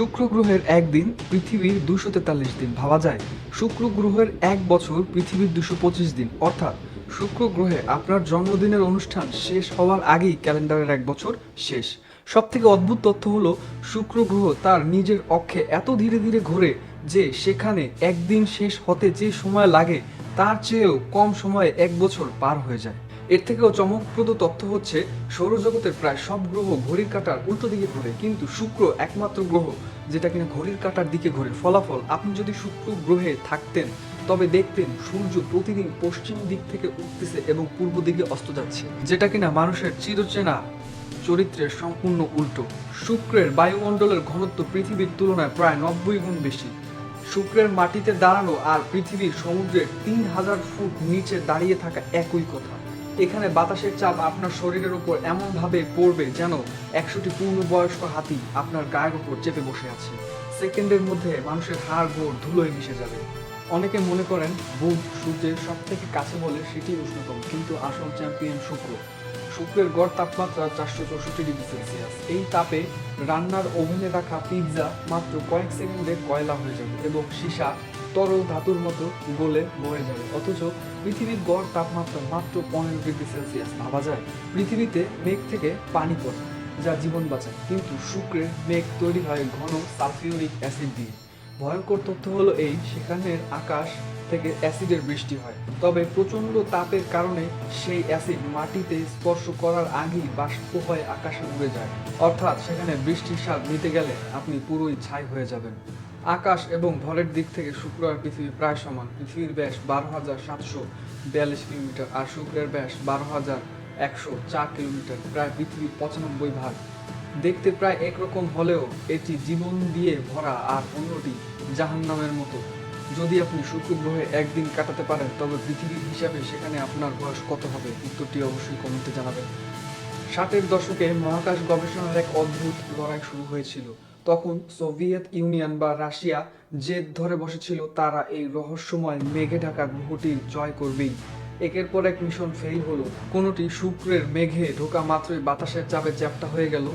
শুক্র গ্রহের একদিন পৃথিবীর 243 দিন। ভাবা যায় শুক্র গ্রহের এক বছর পৃথিবীর 225 দিন। অর্থাৎ শুক্র গ্রহে আপনার জন্মদিনের অনুষ্ঠান শেষ হওয়ার আগেই ক্যালেন্ডারের এক বছর শেষ। সব থেকে অদ্ভুত তথ্য হলো শুক্র গ্রহ তার নিজের অক্ষে এত ধীরে ধীরে ঘোরে যে সেখানে একদিন শেষ হতে যে সময় লাগে তার চেয়েও কম সময়ে এক বছর পার হয়ে যায়। এর থেকেও চমকপ্রদ তথ্য হচ্ছে সৌরজগতের প্রায় সব গ্রহ ঘড়ির কাঁটার উল্টো দিকে ঘোরে, কিন্তু শুক্র একমাত্র গ্রহ যেটা কিনা ঘড়ির কাঁটার দিকে ঘোরে। ফলাফল, আপনি যদি শুক্র গ্রহে থাকতেন তবে দেখতেন সূর্য প্রতিদিন পশ্চিম দিক থেকে উঠতেছে এবং পূর্ব দিকে অস্ত যাচ্ছে, যেটা কিনা মানুষের চিরচেনা চরিত্রের সম্পূর্ণ উল্টো। শুক্রের বায়ুমণ্ডলের ঘনত্ব পৃথিবীর তুলনায় প্রায় 90 গুণ বেশি। শুক্রের মাটিতে দাঁড়ানো আর পৃথিবীর সমুদ্রের 3000 ফুট নিচে দাঁড়িয়ে থাকা একই কথা। এখানে বাতাসের চাপ আপনার শরীরের উপর এমনভাবে পড়বে যেন 100টি পূর্ণবয়স্ক হাতি আপনার গায়ের উপর চেপে বসে আছে। সেকেন্ডের মধ্যে মানুষের হাড় গোড় ধুলোয় মিশে যাবে। অনেকে মনে করেন বুধ সূর্যের সব থেকে কাছে বলে সেটি উষ্ণতম, কিন্তু আসল চ্যাম্পিয়ন শুক্র। শুক্রের গড় তাপমাত্রা 464 ডিগ্রি সেলসিয়াস। এই তাপে রান্নার ওভেনে রাখা পিৎজা মাত্র কয়েক সেকেন্ডে কয়লা হয়ে যাবে এবং সীসা তরল ধাতুর মতো গলে মরে যাবে। অথচ পৃথিবীর গড় তাপমাত্রা মাত্র 15 ডিগ্রি সেলসিয়াস। ভাবা যায় পৃথিবীতে মেঘ থেকে পানি পড়ে যা জীবন বাঁচায়, কিন্তু শুক্রের মেঘ তৈরি হয় ঘন সালফিউরিক অ্যাসিড দিয়ে। ভয়ঙ্কর তথ্য হলো এই, সেখানের আকাশ থেকে অ্যাসিডের বৃষ্টি হয়, তবে প্রচণ্ড তাপের কারণে সেই অ্যাসিড মাটিতে স্পর্শ করার আগেই বাষ্প হয়ে আকাশে উড়ে যায়। অর্থাৎ সেখানে বৃষ্টির স্বাদ নিতে গেলে আপনি পুরোই ছাই হয়ে যাবেন। আকাশ এবং ভরের দিক থেকে শুক্র আর পৃথিবী প্রায় সমান। পৃথিবীর ব্যাস 12,742 কিলোমিটার আর শুক্রের ব্যাস 12,104 কিলোমিটার, প্রায় পৃথিবীর 95 ভাগ। দেখতে প্রায় একরকম হলেও এটি জীবন দিয়ে ভরা আর অন্যটি জাহান্নামের মতো। যদি আপনি শুক্র গ্রহে একদিন কাটাতে পারেন তবে পৃথিবীর হিসাবে সেখানে আপনার বয়স কত হবে? উত্তরটি অবশ্যই কমেন্টে জানাবেন। 60-এর দশকে মহাকাশ গবেষণার এক অদ্ভুত লড়াই শুরু হয়েছিল। তখন সোভিয়েত ইউনিয়ন বা রাশিয়া জেদ ধরে বসেছিল তারা এই রহস্যময় মেঘে ঢাকা গ্রহটি জয় করবেই। একের পর এক মিশন ফেল হলো, কোনোটি শুক্রের মেঘে ঢোকা মাত্রই বাতাসের চাপে চ্যাপ্টা হয়ে গেল।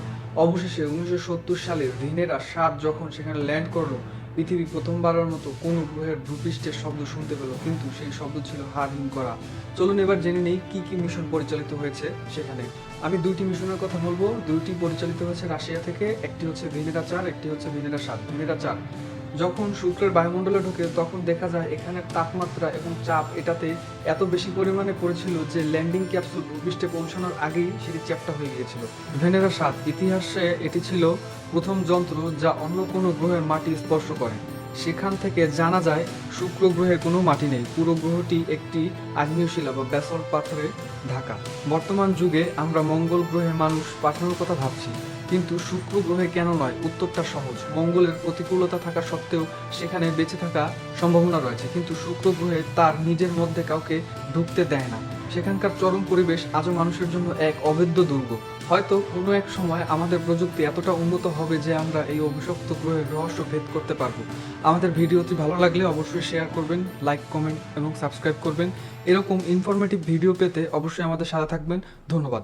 অবশেষে 1970 সালে ভেনেরা 7 যখন সেখানে ল্যান্ড করলো, পৃথিবী প্রথমবারের মতো কোনো গ্রহের ভূপৃষ্ঠের শব্দ শুনতে পেল, কিন্তু সেই শব্দ ছিল হাড় হিম করা। চলুন এবার জেনে নেই কি কি মিশন পরিচালিত হয়েছে সেখানে। আমি 2টি মিশনের কথা বলবো। 2টি পরিচালিত হয়েছে রাশিয়া থেকে, একটি হচ্ছে ভেনেরা 4, একটি হচ্ছে ভেনেরা 7। ভেনেরা 4 যখন শুক্রের বায়ুমণ্ডলে ঢোকে তখন দেখা যায় এখানের তাপমাত্রা এবং চাপ এটাতে এত বেশি পরিমাণে পড়েছিল যে ল্যান্ডিং ক্যাপসুল ভূপৃষ্ঠে পৌঁছানোর আগেই সেটি চ্যাপ্টা হয়ে গিয়েছিল। ভেনেরা 7 ইতিহাসে এটি ছিল প্রথম যন্ত্র যা অন্য কোনো গ্রহের মাটি স্পর্শ করে। সেখান থেকে জানা যায় শুক্র গ্রহে কোনো মাটি নেই, পুরো গ্রহটি একটি আগ্নেয় শিলা বা ব্যাসল্ট পাথরে ঢাকা। বর্তমান যুগে আমরা মঙ্গল গ্রহে মানুষ পাঠানোর কথা ভাবছি, কিন্তু শুক্র গ্রহে কেন নয়? উত্তরটা সহজ। মঙ্গলের প্রতিকূলতা থাকা সত্ত্বেও সেখানে বেঁচে থাকা সম্ভাবনা রয়েছে, কিন্তু শুক্র গ্রহে তার নিজের মধ্যে কাউকে ঢুকতে দেয় না। সেখানকার চরম পরিবেশ আজও মানুষের জন্য এক অভেদ্য দুর্গ। হয়তো কোনো এক সময় আমাদের প্রযুক্তি এতটা উন্নত হবে যে আমরা এই অভিশপ্ত গ্রহের রহস্য ভেদ করতে পারবো। আমাদের ভিডিওটি ভালো লাগলে অবশ্যই শেয়ার করবেন, লাইক, কমেন্ট এবং সাবস্ক্রাইব করবেন। এরকম ইনফরমেটিভ ভিডিও পেতে অবশ্যই আমাদের সাথে থাকবেন। ধন্যবাদ।